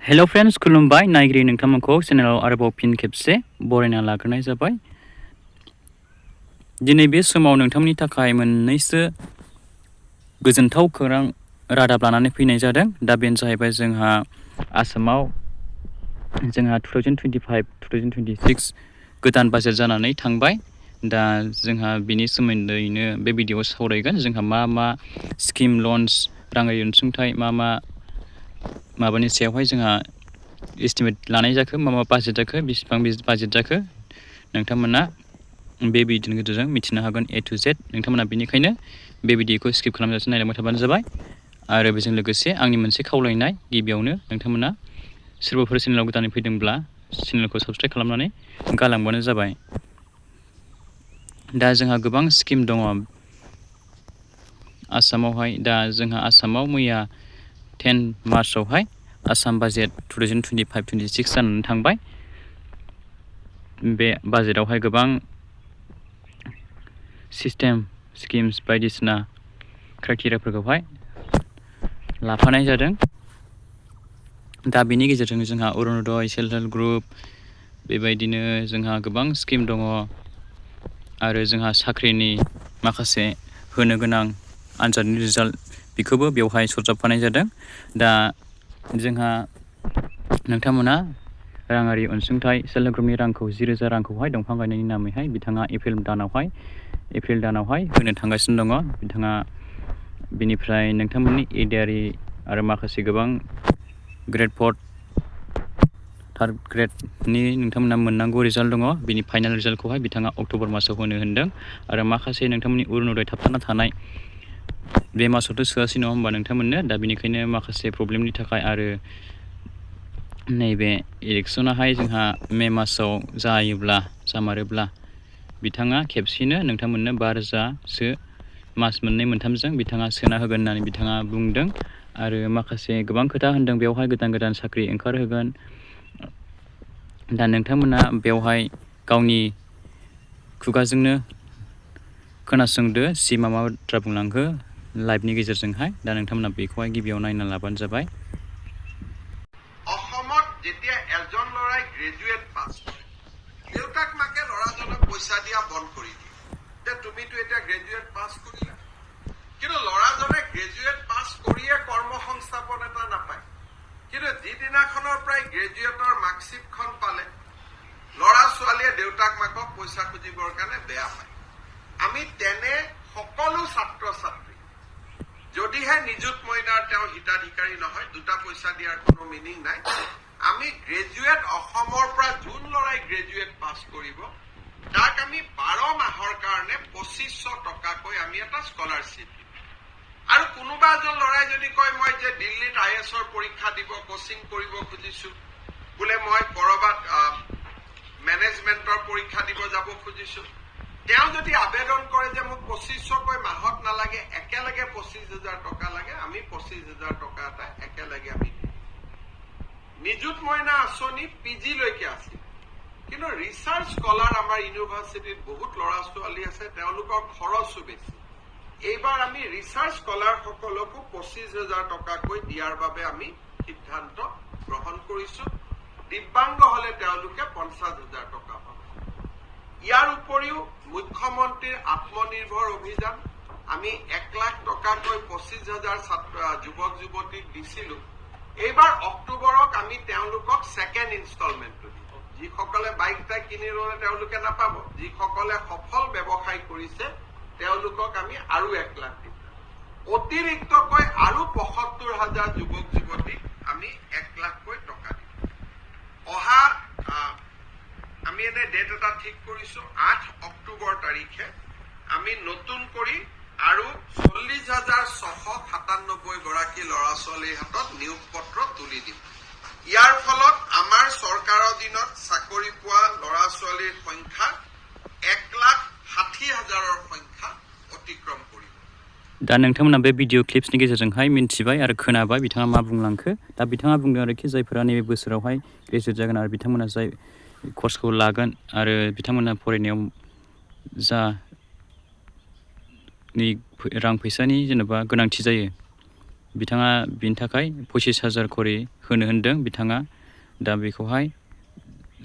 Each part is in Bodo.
हेलो फ्रेंड्स खुलुमबाय नायगिरि नोंथांमोनखौ चेनेलाव आरोबाव फिन खेबसे बरायना लाग्रोनाय जाबाय। दिनै बे समाव नोंथांमोननि थाखाय मोननैसो गोजोनथाव खौरां रादाब लानानै फैनाय जादों। दा बेनो जाहैबाय जोंहा आसामाव 2025-2026 गोदान बाजेट जानानै थांबाय। दा जोंहा बिनि सोमोन्दैनो बे भिडिअ'आव सावरायगोन। जोंहा मा स्किम लन्स राङारि अनसुंथाइ माबानि सायावहाय जोंहा एस्टिमेट लानाय जाखो, मा बाजेट जाखो, बेसेबां बाजेट जाखो, नोंथांमोना बे भिडिअनि गेजेरजों मिथिनो हागोन A to Z। नोंथांमोना बेनिखायनो बे भिडिअखौ स्किप खालामजासे नायलांबाय थाबानो जाबाय। आरो बेजों लोगोसे आंनि मोनसे खावलायनाय, गिबियावनो नोंथांमोना सोरबाफोर चेनेलाव गोदानै फैदोंब्ला चेनेलखौ साबस्क्राइब खालामनानै गालांबानो जाबाय। दा जोंहा गोबां स्किम दङ आसामावहाय। दा जोंहा आसामाव मैया 10 मार्चआवहाय आसाम बाजेट 2025-26 जानानै थांबाय। बे बाजेटआवहाय गोबां सिस्टेम, स्किम्स बायदिसिना क्राइटेरियाफोरखौहाय लाफानाय जादों। दा बेनि गेजेरजों जोंहा अरुण'दय, सेल्फ हेल्प ग्रुप, बेबायदिनो जोंहा गोबां स्किम दङ। आरो जोंहा साख्रिनि माखासे होनो गोनां आनजादनि रिजाल्ट बेखौबो बेवहाय सरजाबफानाय जादों। दा जोंहा नोंथांमोना राङारि अनसुंथाइ सेल्फ हेल्प ग्रुपनि रांखौ 10,000 रांखौहाय दंफां गायनायनि नामैहाय बिथाङा एप्रिल दानावहाय होनो थांगासिनो दङ। बिथाङा बिनिफ्राय नोंथांमोननि एरियारि आरो माखासे गोबां ग्रेड 4 थार्ड ग्रेडनि नोंथांमोना मोननांगौ रिजाल्ट दङ। बिनि फाइनाल रिजाल्टखौहाय बिथाङा अक्ट'बर मासाव होनो होनदों। आरो माखासे नोंथांमोननि अरुण'दय थाबथाना थानाय बे मासावथ' सोआसै नङा होमबा नोंथांमोननो। दा बेनिखायनो माखासे प्रब्लेमनि थाखाय आरो नैबे इलेक्सनाहाय जोंहा मे मासाव जामारोब्ला बिथाङा खेबसेनो नोंथांमोननो 5,000सो मास मोननै मोनथामजों बिथाङा सोना होगोन होननानै बिथाङा बुंदों। आरो माखासे गोबां खोथा होनदों बेवहाय, गोदान साख्रि ओंखारहोगोन। दा नोंथांमोना बेवहाय गावनि खुगाजोंनो खोनासंदो सि मा बाथ्रा बुंलांखो लाइभनि गेजेरजोंहाय। दा नोंथांमोना बेखौहाय गिबियाव नायना लाबानो जाबाय। অসমত যেতিয়া এজন ল'ৰাই গ্ৰেজুৱেট পাছ কৰে, দেউতাক মাকে ল'ৰাজনক পইচা দিয়া বন্ধ কৰি দিয়ে যে তুমিতো এতিয়া গ্ৰেজুৱেট পাছ কৰিলা। কিন্তু ল'ৰাজনে গ্ৰেজুৱেট পাছ কৰিয়ে কৰ্ম সংস্থাপন এটা নাপায়। কিন্তু যিদিনাখনৰ পৰাই গ্ৰেজুৱেটৰ মাৰ্কশ্বিটখন পালে, ল'ৰা ছোৱালীয়ে দেউতাক মাকক পইচা খুজিবৰ কাৰণে বেয়া পায়। আমি তেনে সকলো ছাত্ৰ ছাত্ৰী যদিহে নিযুত মইনাৰ তেওঁ হিতাধিকাৰী নহয়, দুটা পইচা দিয়াৰ কোনো মিনিং নাই। আমি গ্ৰেজুৱেট অসমৰ পৰা যোন ল'ৰাই গ্ৰেজুৱেট পাছ কৰিব তাক আমি 12 মাহৰ কাৰণে 2,500 টকাকৈ আমি এটা স্কলাৰশ্বিপ দিম। আৰু কোনোবা এজন ল'ৰাই যদি কয় মই যে দিল্লীত IASৰ পৰীক্ষা দিব কোচিং কৰিব খুজিছো, বোলে মই কৰবাত মেনেজমেণ্টৰ পৰীক্ষা দিব যাব খুজিছো, তেওঁ যদি আবেদন কৰে যে মোক 2,500কৈ মাহত নালাগে, একেলগে 25,000 টকা লাগে, আমি 25,000 টকা এটা একেলগে আমি দিম। নিযুত মইনা আঁচনি PG লৈকে আছিল। কিন্তু ৰিচাৰ্চ স্কলাৰ আমাৰ ইউনিভাৰ্চিটিত বহুত ল'ৰা ছোৱালী আছে, তেওঁলোকৰ খৰচো বেছি। এইবাৰ আমি ৰিচাৰ্চ স্কলাৰসকলকো 25,000 টকাকৈ দিয়াৰ বাবে আমি সিদ্ধান্ত গ্ৰহণ কৰিছো। দিব্যাংগ হলে তেওঁলোকে 50,000 টকা পাব। ইয়াৰ উপৰিও মুখ্যমন্ত্ৰীৰ আত্মনিৰ্ভৰ অভিযান আমি 1 লাখ টকাকৈ 25,000 যুৱক যুৱতীক দিছিলো। এইবাৰ অক্টোবৰত আমি তেওঁলোকক ছেকেণ্ড ইনষ্টলমেণ্টটো দিম। যিসকলে বাইক কিনি ল'লে তেওঁলোকে নাপাব, যিসকলে সফল ব্যৱসায় কৰিছে তেওঁলোকক আমি আৰু 1 লাখ দিম। অতিৰিক্তকৈ আৰু 75,000 যুৱক যুৱতীক আমি 1 লাখকৈ টকা দিম। অহা আমি এনে ডেট এটা ঠিক কৰিছো, 8 অক্টোবৰ তাৰিখে আমি নতুন কৰি আৰু 40,697 গৰাকী ল'ৰা ছোৱালীৰ হাতত নিয়োগ পত্ৰ তুলি দিম। ইয়াৰ ফলত আমাৰ চৰকাৰৰ দিনত চাকৰি পোৱা ল'ৰা ছোৱালীৰ সংখ্যা 1,60,000ৰ সংখ্যা অতিক্ৰম কৰিব। दा नोंथांमोना बे भिडिअ क्लिप्सनि गेजेरजोंहाय मिन्थिबाय आरो खोनाबाय बिथाङा मा बुंलांखो। दा बिथाङा बुंदों आरोखि जायफोरा नैबे बोसोरावहाय ग्रेजुवेट जागोन आरो बिथांमोना जाय कर्सखौ लागोन आरो बिथांमोना फरायनायाव रां फैसानि जेनेबा गोनांथि जायो, बिथाङा बिनि थाखाय 25,000 करि होनो होन्दों बिथाङा। दा बेखौहाय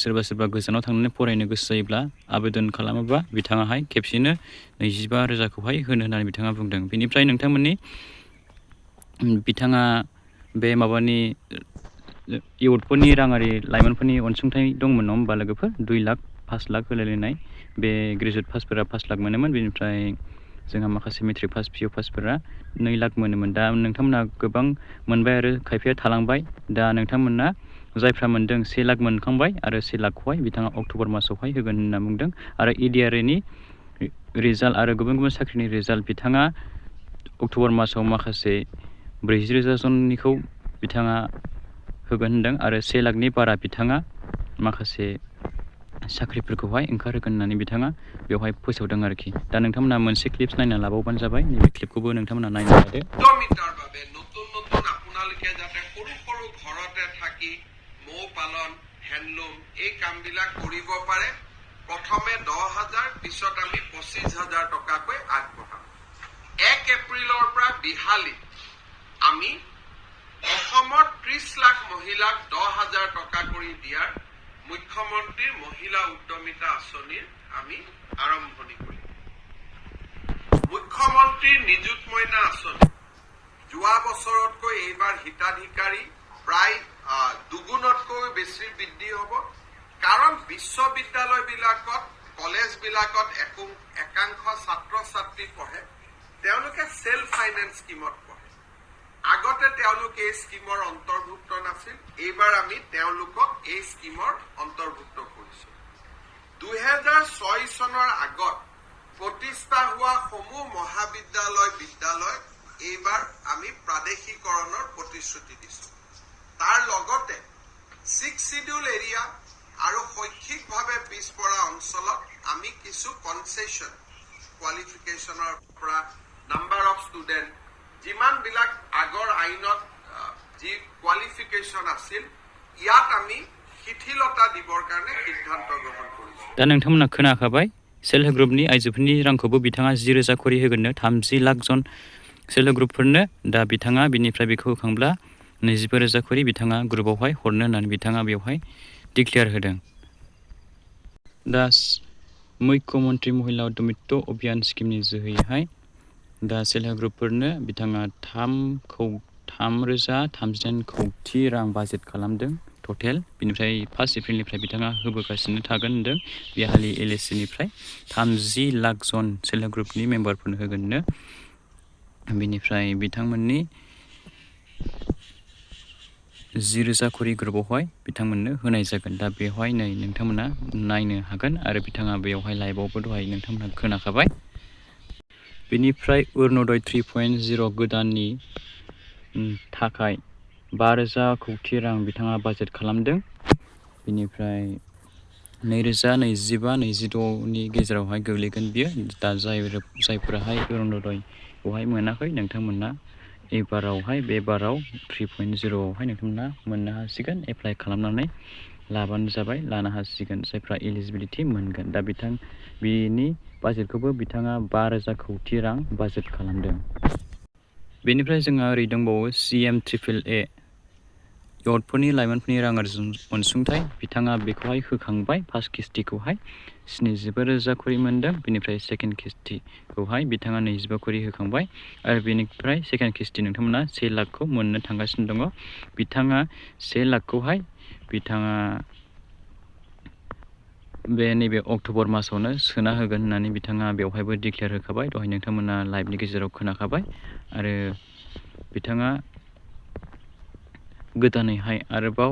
सोरबा गोजानाव थांनानै फरायनो गोसो जायोब्ला आवेदन खालामोबा बिथाङाहाय खेबसेनो 25,000खौहाय होनो होननानै बिथाङा बुंदों। बेनिफ्राय नोंथांमोननि बिथाङा बे माबानि इयुथफोरनि राङारि लाइमोनफोरनि अनसुंथाइ दंमोन नङा होमबा लोगोफोर? 2 लाख 5 लाख होलायलायनाय। बे ग्रेजुवेट पासफोरा 5 लाख मोनोमोन। बेनिफ्राय जोंहा माखासे मेट्रिक पास पिअ पासफोरा 2 लाख मोनोमोन। दा नोंथांमोना गोबां मोनबाय आरो खायफाया थालांबाय। दा नोंथांमोना जायफ्रा मोनदों 1 लाख मोनखांबाय आरो 1 लाखखौहाय बिथाङा अक्ट'बर मासावहाय होगोन होनना बुंदों। आरो EDRAनि रिजाल्ट आरो गुबुन गुबुन साख्रिनि रिजाल्ट बिथाङा अक्ट'बर मासाव माखासे 40,000 जननिखौ बिथाङा होगोन होनदों आरो 1 लाखनि बारा बिथाङा माखासे साख्रिफोरखौहाय ओंखारहोगोन होननानै बिथाङा बेवहाय फोसावदों आरोखि। दा नोंथांमोना मोनसे क्लिप्स नायना लाबावबानो जाबाय। नैबे क्लिपखौबो नोंथांमोना नायनो लादो। উদ্যমিতাৰ বাবে নতুন নতুন আপোনালোকে যাতে সৰু সৰু ঘৰতে থাকি মৌ পালন, হেণ্ডলুম এই কামবিলাক কৰিব পাৰে। প্ৰথমে 10,000, পিছত আমি 25,000 টকাকৈ আগবঢ়াম। 1 এপ্ৰিলৰ পৰা বিহালীত আমি অসমৰ 30 লাখ মহিলাক 10,000 টকা কৰি দিয়াৰ মুখ্যমন্ত্ৰীৰ মহিলা উদ্যমিতা আঁচনিৰ আমি আৰম্ভণি কৰিম। মুখ্যমন্ত্ৰীৰ নিযুত মইনা আঁচনি যোৱা বছৰতকৈ এইবাৰ হিতাধিকাৰী প্ৰায় দুগুণতকৈ বেছি বৃদ্ধি হ'ব। কাৰণ বিশ্ববিদ্যালয়বিলাকত কলেজবিলাকত একাংশ ছাত্ৰ ছাত্ৰী পঢ়ে, তেওঁলোকে সেল্ফ ফাইনেন্স স্কিমত পঢ়ে। আগতে তেওঁলোক এই স্কিমৰ অন্তৰ্ভুক্ত নাছিল। এইবাৰ আমি তেওঁলোকক এই স্কিমৰ অন্তৰ্ভুক্ত কৰিছো। 2006 চনৰ আগত প্ৰতিষ্ঠা হোৱা সমূহ মহাবিদ্যালয় বিদ্যালয় এইবাৰ আমি প্ৰাদেশিকৰণৰ প্ৰতিশ্ৰুতি দিছো। তাৰ লগতে 6 শিডিউল এৰিয়া আৰু শৈক্ষিকভাৱে পিছপৰা অঞ্চলত আমি কিছু কনসেশন কোৱালিফিকেশনৰ পৰা নাম্বাৰ অফ ষ্টুডেণ্ট যিমানবিলাক আগৰ আইনত যি কোৱালিফিকেশন আছিল ইয়াত আমি শিথিলতা দিবৰ কাৰণে সিদ্ধান্ত গ্ৰহণ কৰিছো। दा नोंथांमोना खोनाखाबाय सेल्फ हेल्प ग्रुपनि आइजोफोरनि रांखौबो बिथाङा 10,000 करि होगोननो 30 लाख जन सेल्फ हेल्प ग्रुपफोरनो। दा बिथाङा बिनिफ्राय बेखौ होखांब्ला 25,000 करि बिथाङा ग्रुपआवहाय हरनो होननानै बिथाङा बेवहाय डिक्लेयार होदों। दा मुख्यमन्त्री महिला उद्यमित्व अभियान स्किमनि जोहैहाय दा सेल्फ हेल्प ग्रुपफोरनो बिथाङा 3,039 कौटि रां बाजेट खालामदों टटेल। बिनिफ्राय 1 एप्रिलनिफ्राय बिथाङा होबोगासिनो थागोन होनदों। बिहाली LACनिफ्राय 30 लाख जन सेल्फ हेल्प ग्रुपनि मेम्बारफोरनो होगोननो। बिनिफ्राय बिथांमोननि 10,000 करि ग्रुपआवहाय बिथांमोननो होनाय जागोन। दा बेवहाय नै नोंथांमोना नायनो हागोन आरो बिथाङा बेवहाय लाइभआवबो दहाय नोंथांमोना खोनाखाबाय। बेनिफ्राय अरुणोदय 3.0 गोदाननि थाखाय 5,000 कौटि रां बिथाङा बाजेट खालामदों। बिनिफ्राय 2025-26नि गेजेरावहाय गोग्लैगोन बियो। दा जायफोराहाय अरुणोदयखौहाय मोनाखै नोंथांमोना एबारावहाय बे बाराव 3.0आवहाय नोंथांमोना मोननो हासिगोन। एप्लाइ खालामनानै लाबानो जाबाय, लानो हासिगोन जायफ्रा एलिजिबिलिटि मोनगोन। दा बिनि बाजेटखौबो बिथाङा 5,000 कौटि रां बाजेट खालामदों। बेनिफ्राय जोंहा ओरै दंबावो CMAAA इयुथफोरनि लाइमोनफोरनि राङारि अनसुंथाइ। बिथाङा बेखौहाय होखांबाय। फार्स्ट किस्तिखौहाय 75,000 करि मोनदों। बेनिफ्राय सेकेन्ड किस्तिखौहाय बिथाङा 25 करि होखांबाय आरो बेनिफ्राय सेकेन्ड किस्ति नोंथांमोना 1 लाखखौ मोननो थांगासिनो दङ। बिथाङा 1 लाखखौहाय बिथाङा बे नैबे अक्ट'बर मासावनो सोना होगोन होननानै बिथाङा बेवहायबो डिक्लेयार होखाबाय। दहाय नोंथांमोना लाइभनि गेजेराव खोनाखाबाय। आरो बिथाङा गोदानैहाय आरोबाव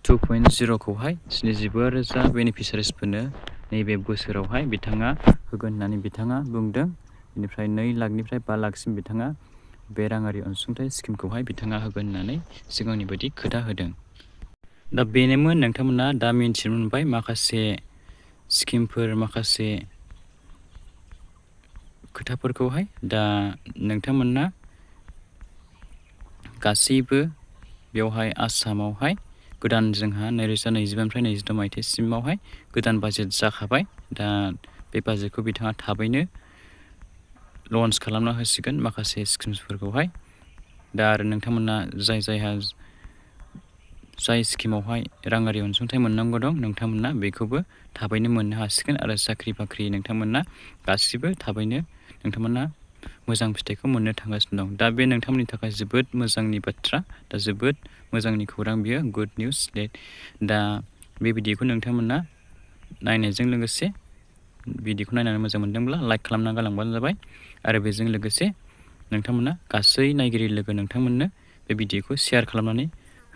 2.0खौहाय 75,000 बेनिफिसारिसफोरनो नैबे बोसोरावहाय बिथाङा होगोन होननानै बिथाङा बुंदों। बेनिफ्राय 2 लाखनिफ्राय 5 लाखसिम बिथाङा बे राङारि अनसुंथाइ स्किमखौहाय बिथाङा होगोन होननानै सिगांनि बायदि खोथा होदों। दा बेनोमोन नोंथांमोना दा मिन्थिनो मोनबाय माखासे स्किमफोर, माखासे खोथाफोरखौहाय। दा नोंथांमोना गासैबो बेवहाय आसामावहाय गोदान जोंहा 2025निफ्राय 22 मायथाइसिमावहाय गोदान बाजेट जाखाबाय। दा बे बाजेटखौ बिथाङा थाबैनो लन्च खालामना होसिगोन माखासे स्किम्सफोरखौहाय। दा आरो नोंथांमोना जायहा जाय स्किमावहाय राङारि अनसुंथाइ मोननांगौ दं नोंथांमोना बेखौबो थाबैनो मोननो हासिगोन आरो साख्रि बाख्रि नोंथांमोना गासिबो थाबैनो नोंथांमोना मोजां फिथाइखौ मोननो थांगासिनो दं। दा बे नोंथांमोननि थाखाय जोबोद मोजांनि बाथ्रा, दा जोबोद मोजांनि खौरां बियो, गुड निउस। दा बे भिडिअखौ नोंथांमोना नायनायजों लोगोसे भिडिअखौ नायनानै मोजां मोनदोंब्ला लाइक खालामना गालांबानो जाबाय आरो बेजों लोगोसे नोंथांमोना गासै नायगिरि लोगो नोंथांमोननो बे भिडिअखौ शेयार खालामनानै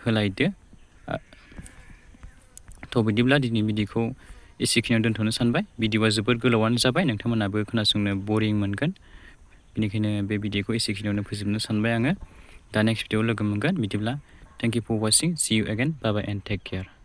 होलायदो। थ' बिदिब्ला दिनै भिडिअखौ एसेखिनियाव दोनथ'नो सानबाय। भिडिअआ जोबोद गोलावानो जाबाय, नोंथांमोनाबो खोनासंनो बरिं मोनगोन, बेनिखायनो बे भिडिअखौ एसेखिनियावनो फोजोबनो सानबाय आङो। दा नेक्स्ट भिडिअआव लोगो मोनगोन। बिदिब्ला thank you for watching, see you again, bye bye and take care.